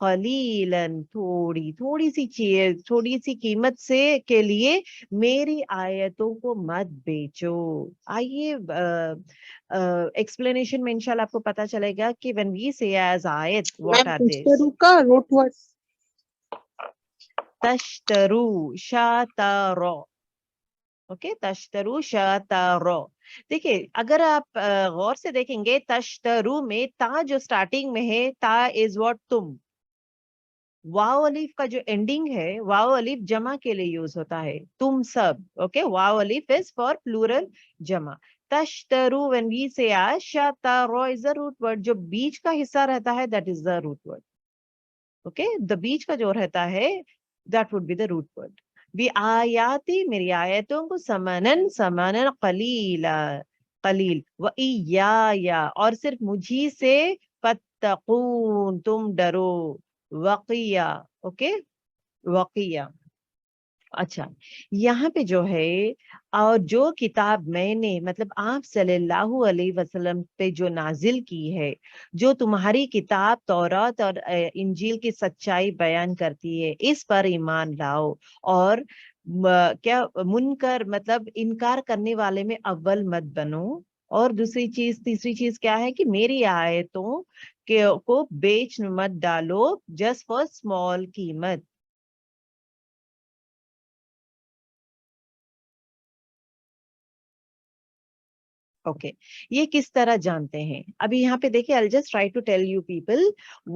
قلیلاً تھوڑی سی چیز تھوڑی سی قیمت سے کے لیے میری آیتوں کو مت بیچو. آئیے ایکسپلینیشن میں انشاءاللہ آپ کو پتا چلے گا کہ when we say as آیت what میم are this. تشترو کا روٹ ورڈ تشترو شاتارو. اوکے تشترو شاتارو. دیکھیے اگر آپ غور سے دیکھیں گے تشترو میں تا جو سٹارٹنگ میں ہے تا از واٹ تم. واو الف کا جو اینڈنگ ہے واو الف جمع کے لیے یوز ہوتا ہے تم سب. اوکے واو الف از فار پلورل جمع. تشترو when we say شاتارو is a root word. جو بیچ کا حصہ رہتا ہے that is the root word. Okay the بیچ کا جو رہتا ہے that would be the root word. بھی آیاتی میری آیتوں کو سمنن قلیلا قلیل وَإِيَّايَ اور صرف مجھی سے فَاتَّقُونَ تم ڈرو. وقیہ. اوکے وقیہ. اچھا یہاں پہ جو ہے اور جو کتاب میں نے مطلب آپ صلی اللہ علیہ وسلم پہ جو نازل کی ہے جو تمہاری کتاب تورات اور انجیل کی سچائی بیان کرتی ہے اس پر ایمان لاؤ. اور کیا منکر مطلب انکار کرنے والے میں اول مت بنو. اور تیسری چیز کیا ہے کہ میری آیتوں کو بیچ مت ڈالو جسٹ فار اسمال قیمت. اوکے یہ کس طرح جانتے ہیں ابھی یہاں پہ دیکھیں I'll just try to tell you people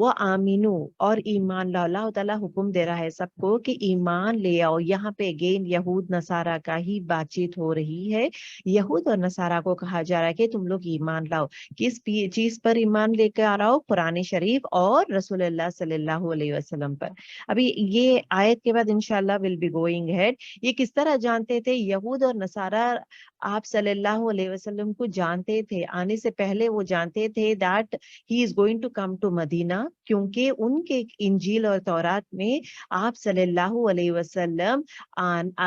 وہ آمینو اور ایمان لا. اللہ تعالیٰ حکم دے رہا ہے سب کو کہ ایمان لے آؤ. یہاں پہ اگین یہود نصارہ کا ہی بات چیت ہو رہی ہے. یہود اور نصارہ کو کہا جا رہا ہے کہ تم لوگ ایمان لاؤ. کس چیز پر ایمان لے کے آ رہا ہو؟ قرآن شریف اور رسول اللہ صلی اللہ علیہ وسلم پر. ابھی یہ آیت کے بعد انشاءاللہ will be going ahead. یہ کس طرح جانتے تھے؟ یہود اور نصارہ آپ صلی اللہ علیہ وسلم کو جانتے تھے. آنے سے پہلے وہ جانتے تھے that he is going to come to مدینہ کیونکہ ان کے انجیل اور تورات میں آپ صلی اللہ علیہ وسلم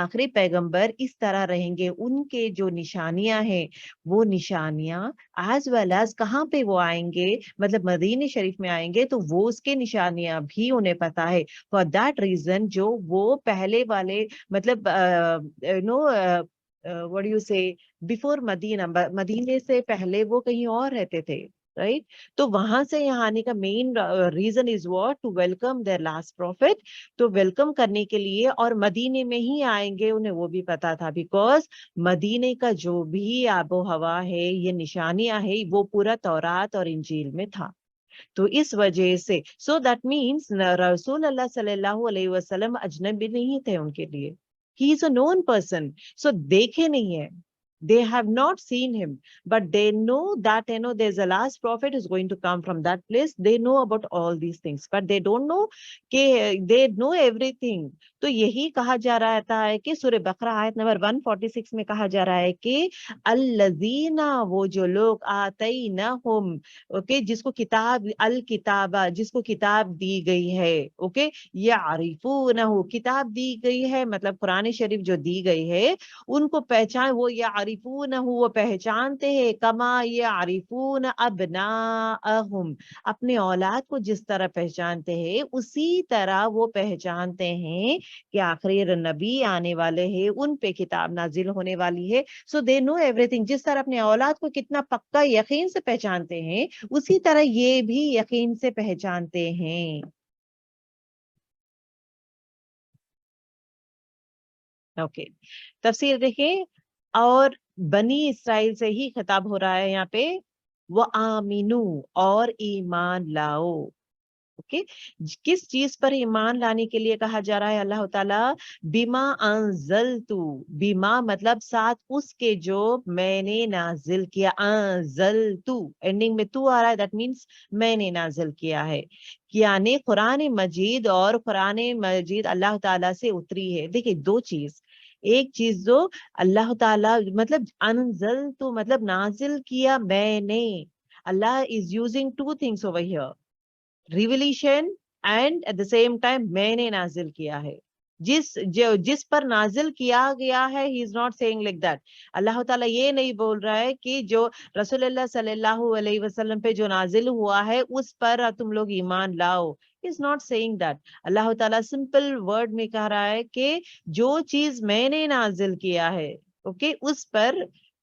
آخری پیغمبر اس طرح رہیں گے. ان کے جو نشانیاں ہیں وہ نشانیاں as well as کہاں پہ وہ آئیں گے مطلب مدینہ شریف میں آئیں گے تو وہ اس کے نشانیاں بھی انہیں پتا ہے. for that reason جو وہ پہلے والے مطلب what do you say before مدینے سے پہلے وہ کہیں اور رہتے تھے رائٹ. تو وہاں سے یہاں آنے کا main reason is what to welcome their last prophet. تو ویلکم کرنے کے لیے اور مدینے میں ہی آئیں گے انہیں وہ بھی پتا تھا بیکاز مدینے کا جو بھی آب و ہوا ہے یہ نشانیاں ہے وہ پورا تورات اور انجیل میں تھا. تو اس وجہ سے سو دیٹ مینس رسول اللہ صلی اللہ علیہ وسلم اجنبی نہیں تھے ان کے لیے. He is a known person. So دیکھے نہیں ہے. They have not seen him, but they know that there's a last prophet is going to come from that place. They know about all these things, but they don't know کہ they know everything. تو یہی کہا جا رہا ہے کہ سورہ بقرہ آیت نمبر 146 میں کہا جا رہا ہے کہ الذین وہ جو لوگ آتینہم اوکے جس کو کتاب الکتابہ جس کو کتاب دی گئی ہے اوکے یعرفونہ کتاب دی گئی ہے مطلب قرآن شریف جو دی گئی ہے ان کو پہچان وہ یعرفونہ وہ پہچانتے ہیں کما یعرفون ابناءہم اپنے اولاد کو جس طرح پہچانتے ہیں اسی طرح وہ پہچانتے ہیں کہ آخری نبی آنے والے ہیں ان پہ کتاب نازل ہونے والی ہے. سو دے نو ایوری تھنگ. جس طرح اپنے اولاد کو کتنا پکا یقین سے پہچانتے ہیں اسی طرح یہ بھی یقین سے پہچانتے ہیں. اوکے تفسیر دیکھیں اور بنی اسرائیل سے ہی خطاب ہو رہا ہے یہاں پہ وآمنو اور ایمان لاؤ. اوکے کس چیز پر ایمان لانے کے لیے کہا جا رہا ہے اللہ تعالیٰ بیما انزلتو بیما مطلب ساتھ اس کے جو میں نے نازل کیا انزلتو اینڈنگ میں تو آ رہا ہے دیٹ مینس میں نے نازل کیا ہے یعنی قرآن مجید اور قرآن مجید اللہ تعالیٰ سے اتری ہے. دیکھیں دو چیز ایک چیز جو اللہ تعالیٰ مطلب انزلتو مطلب نازل کیا میں نے. Allah is using two things over here revelation and at the same time میں نے نازل کیا ہے. جس پر نازل کیا گیا ہے, he is not saying like that. اللہ تعالیٰ یہ نہیں بول رہا ہے کہ جو رسول اللہ صلی اللہ علیہ وسلم پہ جو نازل ہوا ہے اس پر تم لوگ ایمان لاؤ. he is not saying that. اللہ تعالیٰ سمپل ورڈ میں کہہ رہا ہے کہ جو چیز میں نے نازل کیا ہے اوکے اس پر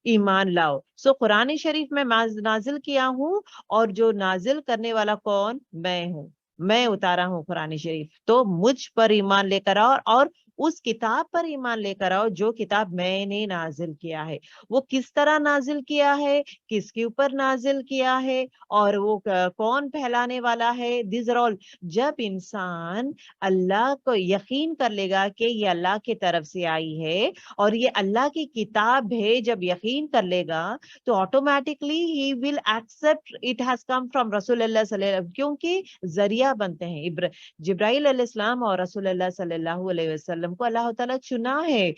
ایمان لاؤ. سو قرآن شریف میں نازل کیا ہوں, اور جو نازل کرنے والا کون؟ میں ہوں. میں اتارا ہوں قرآن شریف, تو مجھ پر ایمان لے کر آؤ اور اس کتاب پر ایمان لے کر آؤ جو کتاب میں نے نازل کیا ہے. وہ کس طرح نازل کیا ہے, کس کے اوپر نازل کیا ہے, اور وہ کون پھیلانے والا ہے. These are all. جب انسان اللہ کو یقین کر لے گا کہ یہ اللہ کی طرف سے آئی ہے اور یہ اللہ کی کتاب ہے, جب یقین کر لے گا تو automatically he will accept it has come from رسول اللہ صلی اللہ علیہ وسلم, کیونکہ ذریعہ بنتے ہیں. جبرائیل علیہ السلام اور رسول اللہ صلی اللہ علیہ وسلم کو اللہ تعالیٰ چنا ہے,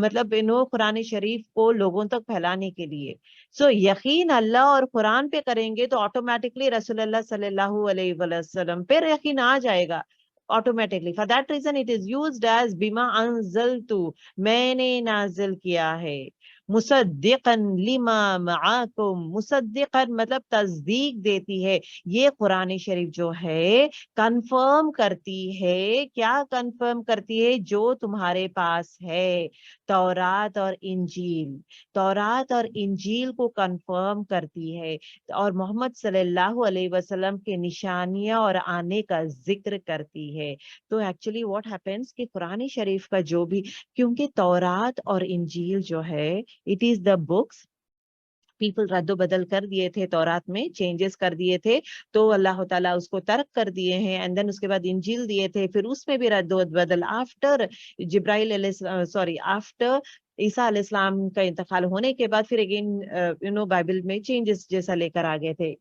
مطلب قرآن شریف کو لوگوں تک پھیلانے کے لیے. سو یقین اللہ اور قرآن پہ کریں گے تو آٹومیٹکلی رسول اللہ صلی اللہ علیہ وسلم پہ یقین آ جائے گا automatically. For that reason it is used as بما انزلتو, میں نے نازل کیا ہے. مصدقا لما معاکم, مصدقا مطلب تصدیق دیتی ہے. یہ قرآن شریف جو ہے کنفرم کرتی ہے. کیا کنفرم کرتی ہے؟ جو تمہارے پاس ہے, تورات اور انجیل. تورات اور انجیل کو کنفرم کرتی ہے اور محمد صلی اللہ علیہ وسلم کے نشانیاں اور آنے کا ذکر کرتی ہے. تو ایکچولی واٹ ہیپنس کہ قرآن شریف کا جو بھی, کیونکہ تورات اور انجیل جو ہے it is the books, people رد و بدل کر دیے تھے, تورات میں چینجز کر دیے تھے, تو اللہ تعالیٰ اس کو ترک کر دیے ہیں. اینڈ دین اس کے بعد انجیل دیے تھے, پھر اس میں بھی رد و بدل آفٹر جبرائیل علیہ آفٹر عیسیٰ علیہ السلام کا انتقال ہونے کے بعد پھر اگین بائبل میں چینجز جیسا لے کر آگے تھے.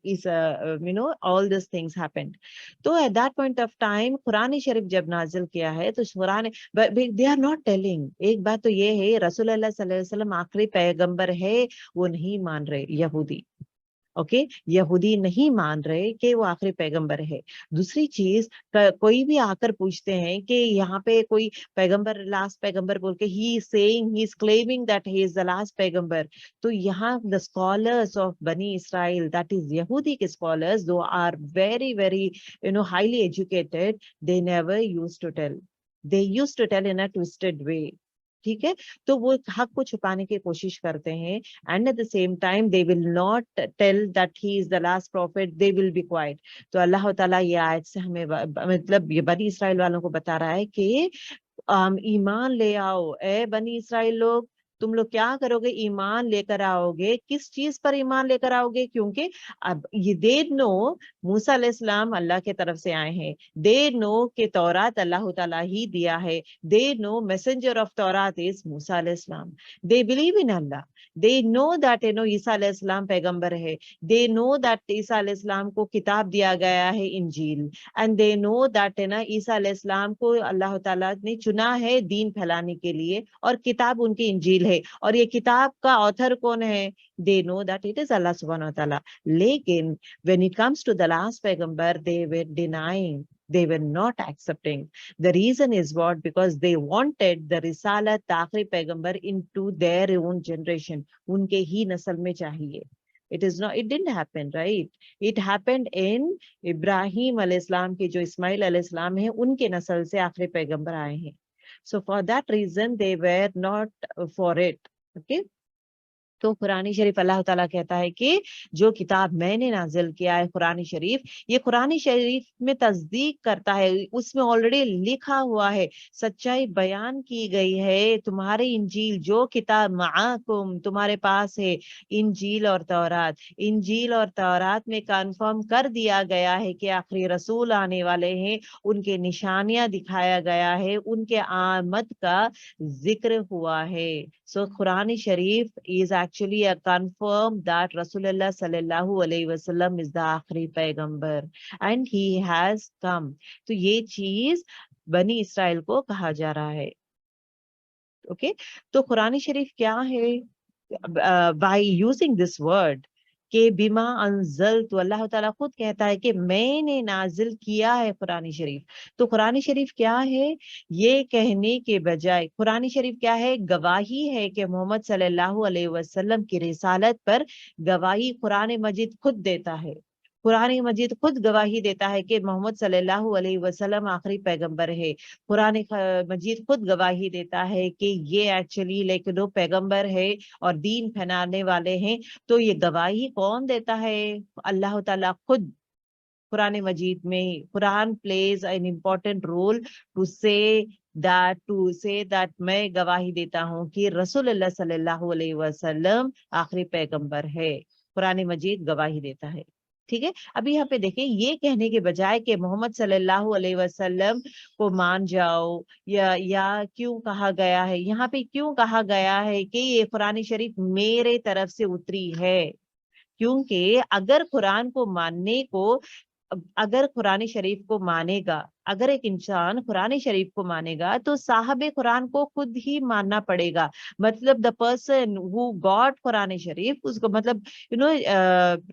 All this things happened. تو at that point of time Quran شریف جب نازل کیا ہے تو Quran they are not telling. ایک بات تو یہ ہے رسول اللہ صلی اللہ علیہ وسلم آخری پیغمبر ہے, وہ نہیں مان رہے یہودی. اوکے, یہودی نہیں مان رہے کہ وہ آخری پیغمبر ہے. دوسری چیز, کوئی بھی آ کر پوچھتے ہیں کہ یہاں پہ کوئی پیغمبر لاسٹ پیغمبر بول کے he is claiming that he is the last پیغمبر, تو یہاں دا اسکالرس آف بنی اسرائیل, دیٹ از یہودی کے scholars, though are very very highly educated, they never used to tell, they used to tell in a twisted way. ٹھیک ہے, تو وہ حق کو چھپانے کی کوشش کرتے ہیں. And at the same time they will not tell that he is the last prophet, they will be quiet. تو اللہ تعالیٰ یہ آیت سے ہمیں مطلب یہ بنی اسرائیل والوں کو بتا رہا ہے کہ ایمان لے آؤ اے بنی اسرائیل لوگ. تم لوگ کیا کرو گے؟ ایمان لے کر آؤ گے. کس چیز پر ایمان لے کر آؤ گے؟ کیونکہ اب یہ دے نو موسیٰ علیہ السلام اللہ کے طرف سے آئے ہیں, دے نو کہ تورات اللہ تعالیٰ ہی دیا ہے, they know messenger of Torah is Musa علیہ السلام, they believe in Allah, they know that عیسیٰ علیہ السلام پیغمبر ہے, they know that عیسیٰ علیہ السلام کو کتاب دیا گیا ہے انجیل, and they know that عیسیٰ علیہ السلام کو اللہ تعالیٰ نے چنا ہے دین پھیلانے کے لیے, اور کتاب ان کی انجیل ہے, اور یہ کتاب کا آتھر کون ہے؟ they know that it is Allah subhanahu wa ta'ala. لیکن when it comes to the last پیغمبر they were denying, they were not accepting. The reason is what? Because they wanted the risalat آخری پیغمبر into their own generation, ان کے ہی نسل میں چاہیے. It is not, it didn't happen, right? It happened in ابراہیم علیہ السلام کے جو اسماعیل علیہ السلام ہیں ان کے نسل سے آخری پیغمبر آئے ہیں. So for that reason they were not for it. Okay. تو قرآن شریف اللہ تعالیٰ کہتا ہے کہ جو کتاب میں نے نازل کیا ہے قرآن شریف, یہ قرآن شریف میں تصدیق کرتا ہے, اس میں آلریڈی لکھا ہوا ہے, سچائی بیان کی گئی ہے. تمہارے انجیل جو کتاب معاکم تمہارے پاس ہے, انجیل اور تورات, انجیل اور تورات میں کنفرم کر دیا گیا ہے کہ آخری رسول آنے والے ہیں, ان کے نشانیاں دکھایا گیا ہے, ان کے آمد کا ذکر ہوا ہے. So Quran Sharif is actually a confirm that Rasulullah sallallahu alayhi wasallam is the آخری پیغمبر and he has come. تو یہ چیز بنی اسرائیل کو کہا جا رہا ہے. Okay, تو قرآن شریف کیا ہے؟ By using this word, کہ بما انزل، تو اللہ تعالیٰ خود کہتا ہے کہ میں نے نازل کیا ہے قرآن شریف. تو قرآن شریف کیا ہے یہ کہنے کے بجائے قرآن شریف کیا ہے؟ گواہی ہے کہ محمد صلی اللہ علیہ وسلم کی رسالت پر گواہی قرآن مجید خود دیتا ہے. قرآن مجید خود گواہی دیتا ہے کہ محمد صلی اللہ علیہ وسلم آخری پیغمبر ہے. قرآن مجید خود گواہی دیتا ہے کہ یہ ایکچولی لیکن وہ پیغمبر ہے اور دین پھیلانے والے ہیں. تو یہ گواہی کون دیتا ہے؟ اللہ تعالیٰ خود قرآن مجید میں. قرآن plays an important role to say that میں گواہی دیتا ہوں کہ رسول اللہ صلی اللہ علیہ وسلم آخری پیغمبر ہے. قرآن مجید گواہی دیتا ہے. ٹھیک ہے. ابھی یہاں پہ دیکھیں یہ کہنے کے بجائے کہ محمد صلی اللہ علیہ وسلم کو مان جاؤ یا کیوں کہا گیا ہے یہاں پہ کیوں کہا گیا ہے کہ یہ قرآن شریف میرے طرف سے اتری ہے؟ کیونکہ اگر قرآن کو ماننے کو اگر قرآن شریف کو مانے گا اگر ایک انسان قرآن شریف کو مانے گا تو صاحب قرآن کو خود ہی ماننا پڑے گا. مطلب the person who got قرآن شریف اس کو مطلب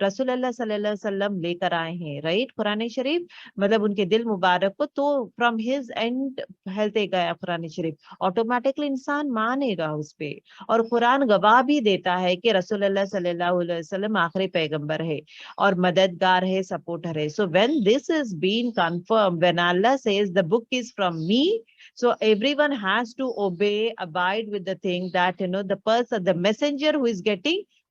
رسول اللہ صلی اللہ علیہ وسلم لے کر آئے ہیں رائٹ قرآن شریف مطلب ان کے دل مبارک کو تو فرام ہز اینڈ پھیلتے گیا قرآن شریف آٹومیٹکلی انسان مانے گا اس پہ. اور قرآن گواہ بھی دیتا ہے کہ رسول اللہ صلی اللہ علیہ وسلم آخری پیغمبر ہے اور مددگار ہے سپورٹر ہے. So when this is being confirmed, when Allah says the book is from me, so everyone has to obey, abide with the thing that the person, the messenger who is getting,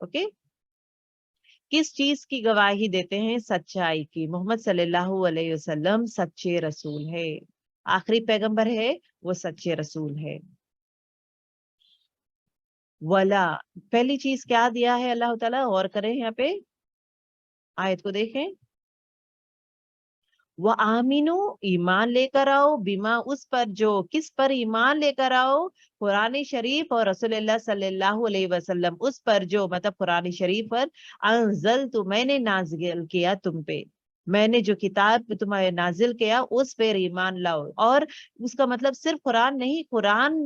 Okay? کس چیز کی گواہی دیتے ہیں؟ سچائی کی. محمد صلی اللہ علیہ وسلم سچے رسول ہے. آخری پیغمبر ہے وہ سچے رسول ہے. ولا پہلی چیز کیا دیا ہے اللہ تعالیٰ؟ غور کریں یہاں پہ آیت کو دیکھیں. وَآمِنُوا ایمان لے کر آؤ بیما اس پر جو کس پر ایمان لے کر آؤ؟ قرآن شریف اور رسول اللہ صلی اللہ علیہ وسلم اس پر جو مطلب قرآن شریف پر انزلت میں نے نازل کیا تم پہ میں نے جو کتاب تمہیں نازل کیا اس پہ ایمان لاؤ. اور اس کا مطلب صرف قرآن نہیں قرآن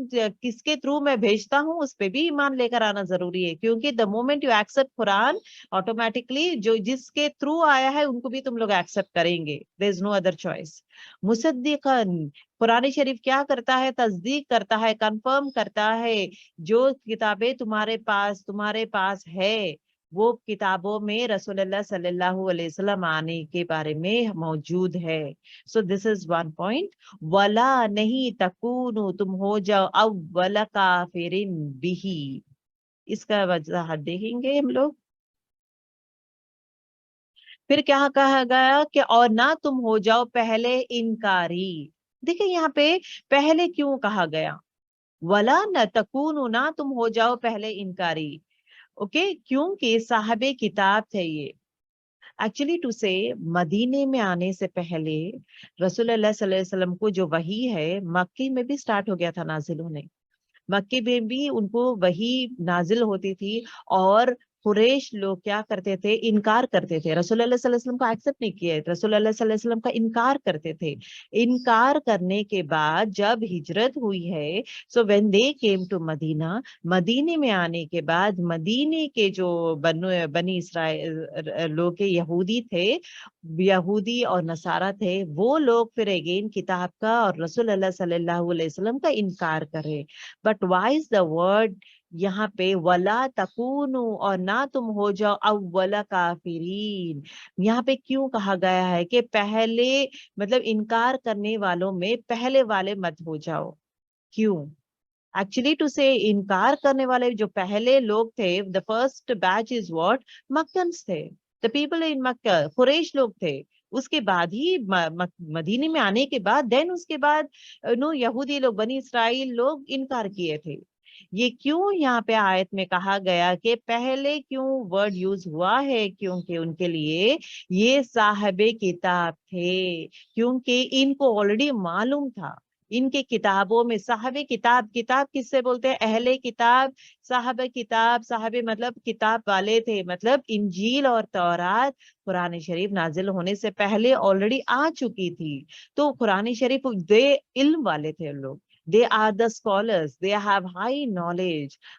کس کے تھرو میں بھیجتا ہوں اس پہ بھی ایمان لے کر آنا ضروری ہے کیونکہ the moment you accept Quran automatically جو جس کے تھرو آیا ہے ان کو بھی تم لوگ ایکسپٹ کریں گے. there is no other choice. مصدقاً قرآن شریف کیا کرتا ہے؟ تصدیق کرتا ہے کنفرم کرتا ہے جو کتابیں تمہارے پاس ہے وہ کتابوں میں رسول اللہ صلی اللہ علیہ وسلم آنے کے بارے میں موجود ہے. So this is one point. ولا نہیں تکونو تم ہو جاؤ اول کافرن بھی. اس کا وضاحت دیکھیں گے ہم لوگ. پھر کیا کہا گیا کہ اور نہ تم ہو جاؤ پہلے انکاری. دیکھیں یہاں پہ پہلے کیوں کہا گیا؟ ولا نہ تکونو نہ تم ہو جاؤ پہلے انکاری. اوکے کیونکہ صاحب کتاب تھے یہ. ایکچولی ٹو سے مدینے میں آنے سے پہلے رسول اللہ صلی اللہ علیہ وسلم کو جو وحی ہے مکی میں بھی سٹارٹ ہو گیا تھا نازل ہونے. مکی میں بھی ان کو وحی نازل ہوتی تھی اور قریش لوگ کیا کرتے تھے؟ انکار کرتے تھے. رسول اللہ صلی اللہ علیہ وسلم کو ایکسپٹ نہیں کیا. رسول اللہ صلی اللہ علیہ وسلم کا انکار کرتے تھے. انکار کرنے کے بعد جب ہجرت ہوئی ہے so when they came to Medina مدینے میں آنے کے بعد مدینے کے جو بنی اسرائیل لوگ یہودی تھے یہودی اور نصارہ تھے وہ لوگ پھر اگین کتاب کا اور رسول اللہ صلی اللہ علیہ وسلم کا انکار کرے. But why is the word یہاں پہ ولا تکونو اور نہ تم ہو جاؤ اول کافرین. یہاں پہ کیوں کہا گیا ہے کہ پہلے مطلب انکار کرنے والوں میں پہلے والے مت ہو جاؤ؟ کیوں؟ ایکچولی ٹو سے انکار کرنے والے جو پہلے لوگ تھے the first batch is what مکینز تھے. the people in مکہ قریش لوگ تھے. اس کے بعد ہی مدینے میں آنے کے بعد دین اس کے بعد یہودی لوگ بنی اسرائیل لوگ انکار کیے تھے. یہ کیوں یہاں پہ آیت میں کہا گیا کہ پہلے کیوں ورڈ یوز ہوا ہے؟ کیونکہ ان کے لیے یہ صاحب کتاب تھے کیونکہ ان کو آلریڈی معلوم تھا ان کے کتابوں میں صاحب کتاب. کتاب کس سے بولتے ہیں؟ اہل کتاب. صاحب مطلب کتاب والے تھے مطلب انجیل اور تورات قرآن شریف نازل ہونے سے پہلے آلریڈی آ چکی تھی. تو قرآن شریف دے علم والے تھے لوگ they are the scholars, they have high knowledge,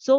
so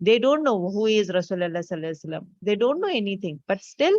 they don't know who is Rasulullah sallallahu alaihi wasallam, they don't know anything, but still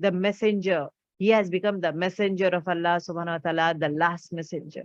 the messenger, he has become the messenger of Allah subhanahu wa ta'ala, the last messenger,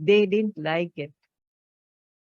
they didn't like it।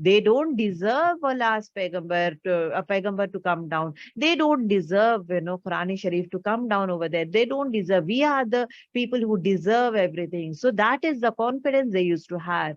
They don't deserve a last paigambar to come down. They don't deserve, Quran Sharif to come down over there. They don't deserve. We are the people who deserve everything. So that is the confidence they used to have.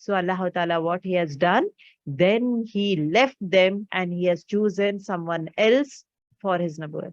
So Allah Ta'ala, what he has done, then he left them and he has chosen someone else for his nubuwwat.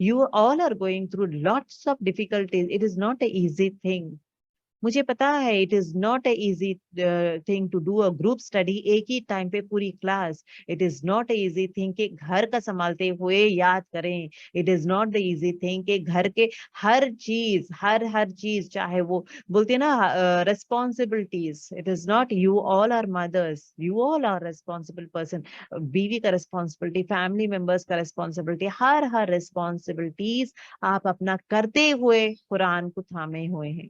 you all are going through lots of difficulties, it is not a easy thing, مجھے پتا ہے it is not a easy thing to do a group study ایک ہی time پہ پوری class. It is not a easy thing کہ گھر کا سنبھالتے ہوئے یاد کریں. It is not the easy thing کہ گھر کے ہر چیز چاہے وہ بولتے ہیں نا responsibilities. It is not you all are mothers, you all are responsible person. بیوی کا ریسپانسبلٹی, فیملی ممبرس کا ریسپانسبلٹی, ہر ریسپانسبلٹیز آپ اپنا کرتے ہوئے قرآن کو تھامے ہوئے ہیں.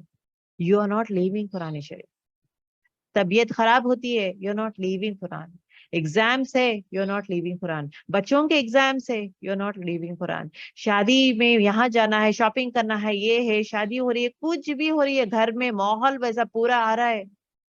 You are not living Quran شریف. طبیعت خراب ہوتی ہے, you are not living Quran. Exams ہے, you are not living Quran. بچوں کے ایگزامس ہے, you are not living Quran. شادی میں یہاں جانا ہے, شاپنگ کرنا ہے, یہ ہے, شادی ہو رہی ہے, کچھ بھی ہو رہی ہے, گھر میں ماحول ویسا پورا آ رہا ہے,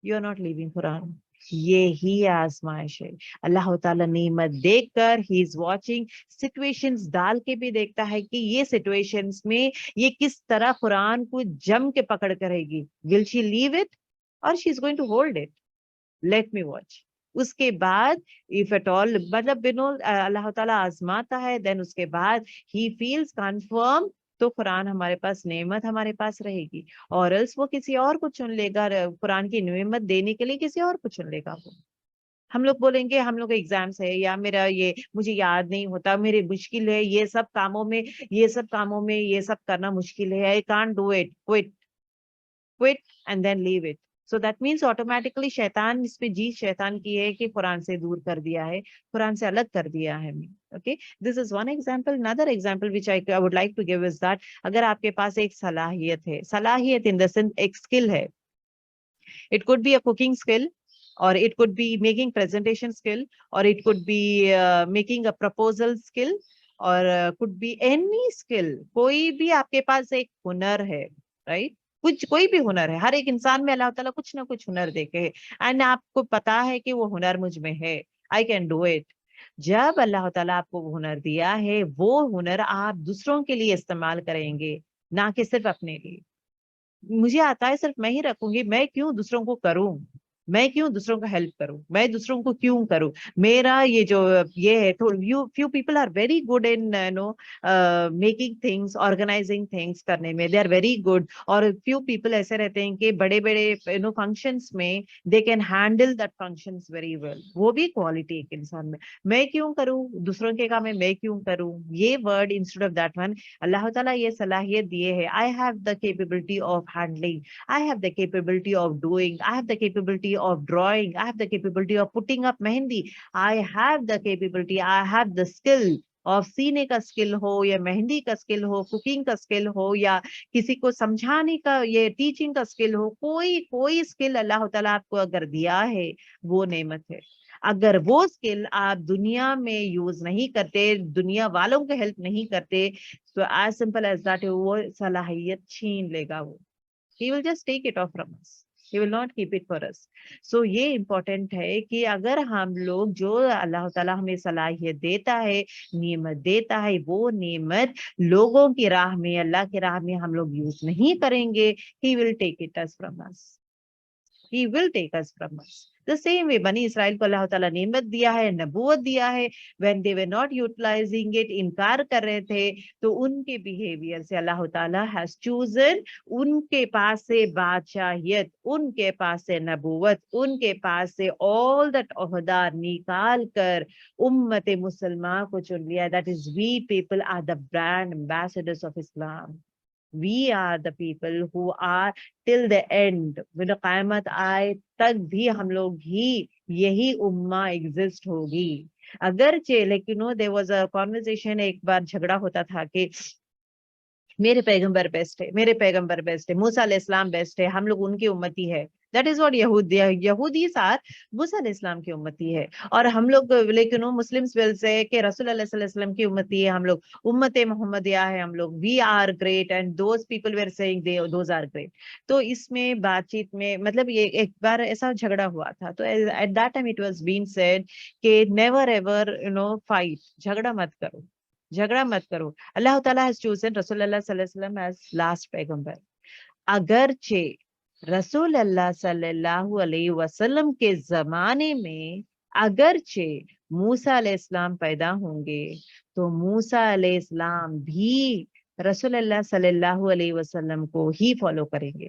یو آر ناٹ لیونگ قرآن. یہی آزمائش ہے. اللہ تعالیٰ نعمت دیکھ کر ہی از واچنگ, سچویشنز ڈال کے بھی دیکھتا ہے کہ یہ سچویشنز میں یہ کس طرح قرآن کو جم کے پکڑ کرے گی. ول شی لیو اٹ اور she is going to hold it. Let me watch. اس کے بعد if at all مطلب اللہ تعالیٰ آزماتا ہے, دین اس کے بعد he feels confirm, تو قرآن ہمارے پاس, نعمت ہمارے پاس رہے گی. اور else وہ کسی اور کو چن لے گا, قرآن کی نعمت دینے کے لیے کسی اور کو چن لے گا. وہ ہم لوگ بولیں گے ہم لوگ ایگزامس ہے, یا میرا یہ مجھے یاد نہیں ہوتا, میرے مشکل ہے, یہ سب کاموں میں یہ سب کرنا مشکل ہے, I can't do it, quit and then leave it. So that means automatically شیطان اس پہ جیت شیطان کی ہے کہ قرآن سے دور کر دیا ہے, قرآن سے الگ کر دیا ہے. Okay, this is one example. Another example which I would like to give is that اگر آپ کے پاس ایک صلاحیت ہے, صلاحیت in the sense ایک skill ہے, it could be a cooking skill, or it could be making presentation skill, or it could be making a proposal skill, or could be any skill. کوئی بھی آپ کے پاس ایک ہنر ہے, right? کوئی بھی ہنر ہے, ہر ایک انسان میں اللہ تعالیٰ کچھ نہ کچھ ہنر دیکھے, اینڈ آپ کو پتا ہے کہ وہ ہنر مجھ میں ہے, I can do it. جب اللہ تعالیٰ آپ کو وہ ہنر دیا ہے, وہ ہنر آپ دوسروں کے لیے استعمال کریں گے, نہ کہ صرف اپنے لیے. مجھے آتا ہے صرف میں ہی رکھوں گی, میں کیوں دوسروں کو کروں, میں کیوں دوسروں کو ہیلپ کروں, میں دوسروں کو کیوں کروں. میرا یہ جو یہ ہے, few people are very good in making things, organizing things کرنے میں, they are very good. اور few people ایسے رہتے ہیں کہ بڑے بڑے functions میں they can handle that functions very well. وہ بھی کوالٹی ایک انسان میں کیوں کروں دوسروں کے کام میں کیوں کروں, یہ word instead of that one, اللہ تعالیٰ یہ صلاحیت دیے ہے. I have the capability of handling, I have the capability of doing, I have the capability of drawing, I have the capability of putting up mehendi, I have the capability, I have the skill of سینے کا skill ہو, یا مہندی کا skill ہو, cooking کا skill ہو, یا کسی کو سمجھانے کا, یہ ٹیچنگ کا اسکل ہو. کوئی اسکل اللہ تعالیٰ آپ کو اگر دیا ہے, وہ نعمت ہے. اگر وہ اسکل آپ دنیا میں یوز نہیں کرتے, دنیا والوں کو ہیلپ نہیں کرتے, تو ایز سمپل ایز دیٹ, وہ صلاحیت چھین لے گا. وہ he will just take it off from us, he will not keep it for us. So یہ امپورٹنٹ ہے کہ اگر ہم لوگ, جو اللہ تعالیٰ ہمیں صلاحیت دیتا ہے, نعمت دیتا ہے, وہ نعمت لوگوں کی راہ میں, اللہ کی راہ میں ہم لوگ یوز نہیں کریں گے, he will take it us from us, he will take us from us. The same way بنی اسرائیل کو اللہ تعالیٰ نعمت دیا ہے, نبوت دیا ہے, when they were not utilizing it, انکار کر رہے تھے, تو ان کے بیہیویئر سے اللہ تعالیٰ has chosen, ان کے پاس سے بادشاہیت, ان کے پاس سے نبوت, ان کے پاس سے all that عہدہ نکال کر امت مسلمہ کو چن لیا. That is, we people are the brand ambassadors of Islam. We are the people who are till the end, قیامت آئے تک بھی ہم لوگ ہی یہی امہ ایگزسٹ ہوگی. اگرچہ لیکن there was a conversation, ایک بار جھگڑا ہوتا تھا کہ میرے پیغمبر بیسٹ ہے, میرے پیغمبر بیسٹ ہے, موسیٰ علیہ السلام بیسٹ ہے, ہم لوگ ان کی امتی ہے. That is what یہودیز are, موسیٰ علیہ السلام کی امتی ہے. اور ہم لوگ لیکن مسلمس ول سے کہ رسول اللہ صلی اللہ علیہ وسلم کی امتی ہے, ہم لوگ امت محمدیہ ہے, ہم لوگ we are great, and those people were saying those are great. تو اس میں بات چیت میں مطلب یہ ایک بار ایسا جھگڑا ہوا تھا, تو at that time it was being said کہ never ever fight, جھگڑا مت کرو, جھگڑا مت کرو. اللہ تعالیٰ has chosen رسول اللہ صلی اللہ علیہ وسلم as last پیغمبر. اگرچہ رسول اللہ صلی اللہ علیہ وسلم کے زمانے میں اگرچہ موسیٰ علیہ السلام پیدا ہوں گے, تو موسیٰ علیہ السلام بھی رسول اللہ صلی اللہ علیہ وسلم کو ہی فالو کریں گے.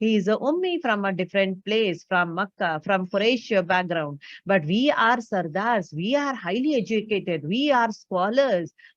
He is a ummi from a different place, from Makkah, from Quraysh background. But we are sardars, we are highly educated, we are scholars.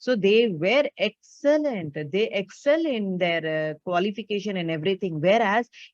So they were excellent, they excel in their qualification and everything. Whereas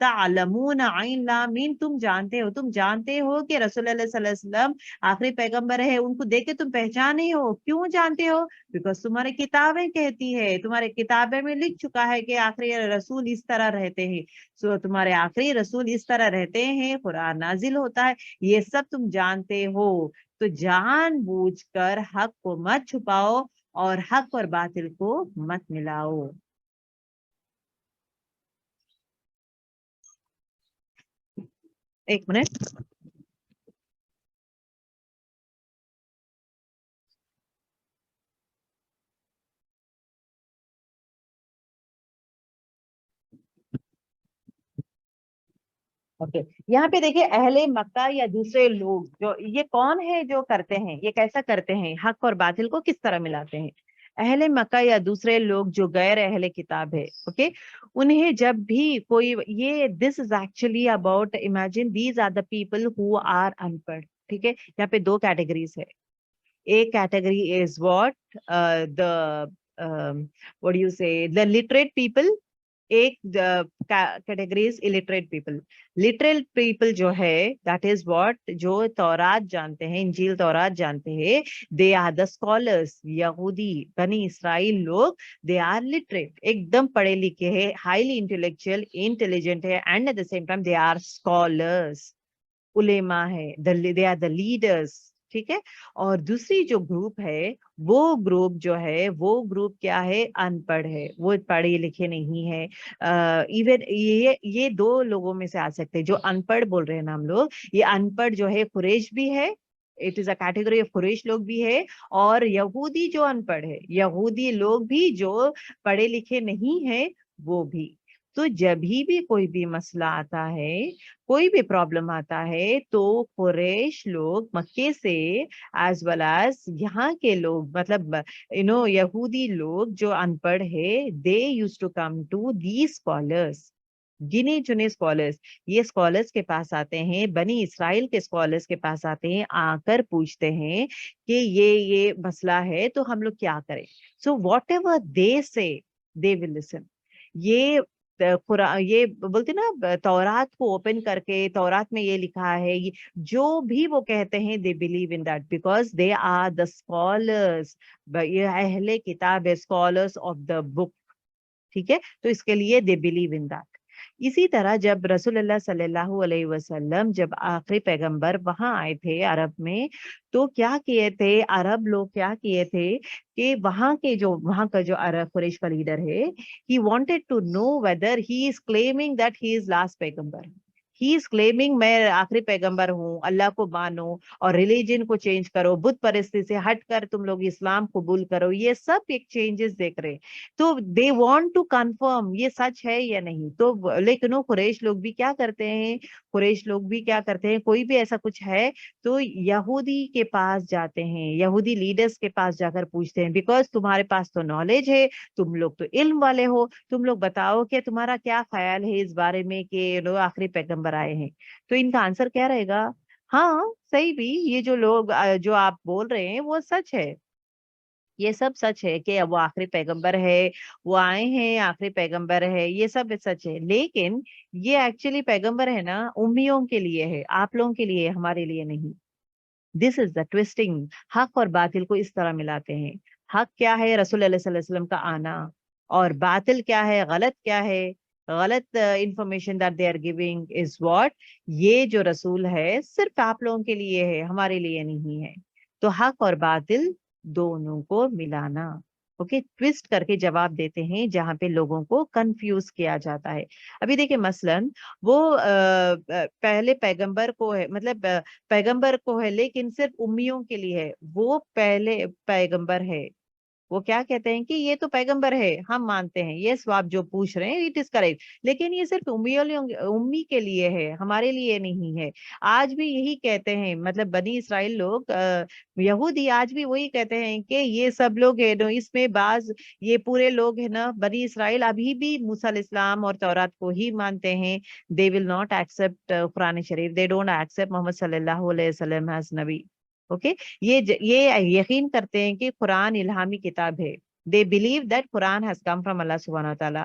تعلمون عین لام میم تم جانتے ہو کہ رسول اللہ صلی اللہ علیہ وسلم آخری پیغمبر ہے, ان کو دیکھ کے تم پہچانے ہو. کیوں جانتے ہو؟ بیکاز تمہاری کتابیں کہتی ہے, تمہارے کتابیں میں لکھ چکا ہے کہ آخری رسول اس طرح رہتے ہیں. سو تمہارے آخری رسول اس طرح رہتے ہیں, قرآن نازل ہوتا ہے, یہ سب تم جانتے ہو. تو جان بوجھ کر حق کو مت چھپاؤ اور حق اور باطل کو مت ملاؤ. ایک منٹ. اوکے, یہاں پہ دیکھیے اہل مکہ یا دوسرے لوگ جو یہ کون ہے جو کرتے ہیں, یہ کیسا کرتے ہیں, حق اور باطل کو کس طرح ملاتے ہیں. اہل مکہ یا دوسرے لوگ جو غیر اہل کتاب ہے, اوکے, انہیں جب بھی کوئی یہ this is actually about imagine these are the people who are ان پڑھ. ٹھیک ہے, یہاں پہ دو کیٹیگریز ہے. ایک category is what the what do you say the literate people, ایک categories illiterate people. literate people جو ہے that is what جو تورات جانتے ہیں, انجیل تورات جانتے ہیں, they are the scholars. یہودی بنی اسرائیل لوگ they are literate, ایک دم پڑھے لکھے ہیں, highly intellectual, intelligent ہے, and at the same time they are scholars, علماء ہے, they are the leaders. ٹھیک ہے. اور دوسری جو گروپ ہے وہ گروپ جو ہے وہ گروپ کیا ہے, ان پڑھ ہے, وہ پڑھے لکھے نہیں ہے. ایون یہ دو لوگوں میں سے آ سکتے ہیں. جو ان پڑھ بول رہے ہیں نا ہم لوگ, یہ ان پڑھ جو ہے قریش بھی ہے, it is a category of Quraysh لوگ بھی ہے, اور یہودی جو ان پڑھ ہے, یہودی لوگ بھی جو پڑھے لکھے نہیں ہیں وہ بھی. تو جب بھی کوئی بھی مسئلہ آتا ہے, کوئی بھی پرابلم آتا ہے, تو قریش لوگ مکے سے ایز ویل ایز یہاں کے لوگ مطلب یہودی لوگ جو ان پڑھ ہے, they used to come to the scholars, گنے چنے اسکالرس. یہ اسکالرس کے پاس آتے ہیں, بنی اسرائیل کے اسکالرس کے پاس آتے ہیں, آ کر پوچھتے ہیں کہ یہ مسئلہ ہے تو ہم لوگ کیا کریں. سو واٹ ایور دے سے دے ول لسن. یہ بولتے نا تورات کو اوپن کر کے, تورات میں یہ لکھا ہے, جو بھی وہ کہتے ہیں they believe in that because they are the scholars. یہ اہل کتاب ہے, scholars of the book. ٹھیک ہے, تو اس کے لیے they believe in that. اسی طرح جب رسول اللہ صلی اللہ علیہ وسلم جب آخری پیغمبر وہاں آئے تھے عرب میں, تو کیا کیے تھے عرب لوگ, کیا کیے تھے کہ وہاں کا جو عرب قریش کا لیڈر ہے, he wanted to know whether he is claiming that he is last پیغمبر. He is claiming میں آخری پیغمبر ہوں, اللہ کو مانو اور ریلیجن کو چینج کرو, بت پرستی سے ہٹ کر تم لوگ اسلام قبول کرو. یہ سب ایک چینجز دیکھ رہے, تو they want to confirm یہ سچ ہے یا نہیں. تو لیکن قریش لوگ بھی کیا کرتے ہیں, کوئی بھی ایسا کچھ ہے تو یہودی کے پاس جاتے ہیں, یہودی لیڈرز کے پاس جا کر پوچھتے ہیں, بیکاز تمہارے پاس تو نالج ہے, تم لوگ تو علم والے ہو, تم لوگ بتاؤ کہ تمہارا کیا خیال ہے اس بارے میں کہ لوگ آخری پیغمبر آئے ہیں. تو ان کا آنسر کیا رہے گا, ہاں صحیح بھی, یہ جو آپ بول رہے ہیں وہ سچ ہے, یہ سب سچ ہے کہ وہ آخری پیغمبر ہے, وہ آئے ہیں آخری پیغمبر ہے, یہ سب سچ ہے. لیکن یہ ایکچولی پیغمبر ہے نا امیوں کے لیے ہے, آپ لوگوں کے لیے, ہمارے لیے نہیں. دس از دا ٹویسٹنگ. حق اور باطل کو اس طرح ملاتے ہیں. حق کیا ہے, رسول اللہ صلی اللہ علیہ وسلم کا آنا, اور باطل کیا ہے, غلط کیا ہے, غلط information that they are giving is what, یہ جو رسول ہے صرف آپ لوگوں کے لیے ہے, ہمارے لیے نہیں ہے. تو حق اور باطل دونوں کو ملانا, اوکے, ٹویسٹ کر کے جواب دیتے ہیں جہاں پہ لوگوں کو کنفیوز کیا جاتا ہے. ابھی دیکھیں مثلاً وہ پہلے پیغمبر کو ہے, مطلب پیغمبر کو ہے لیکن صرف امیوں کے لیے ہے, وہ پہلے پیغمبر ہے. وہ کیا کہتے ہیں کہ یہ تو پیغمبر ہے, ہم مانتے ہیں, یہ آپ جو پوچھ رہے ہیں اٹ از کریکٹ, لیکن یہ صرف امی کے لیے ہے, ہمارے لیے نہیں ہے. آج بھی یہی کہتے ہیں, مطلب بنی اسرائیل لوگ, یہودی آج بھی وہی کہتے ہیں کہ یہ سب لوگ ہے اس میں بعض یہ پورے لوگ ہے نا بنی اسرائیل ابھی بھی موسیٰ علیہ السلام اور تورات کو ہی مانتے ہیں. they will not accept Quran Sharif, they don't accept محمد صلی اللہ علیہ وسلم as نبی. اوکے, یہ یقین کرتے ہیں کہ قرآن الہامی کتاب ہے, They believe that Quran has come from Allah subhanahu wa ta'ala.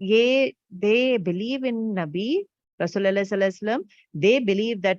They believe in Nabi Rasulullah sallallahu alaihi wasallam. They believe that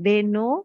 They know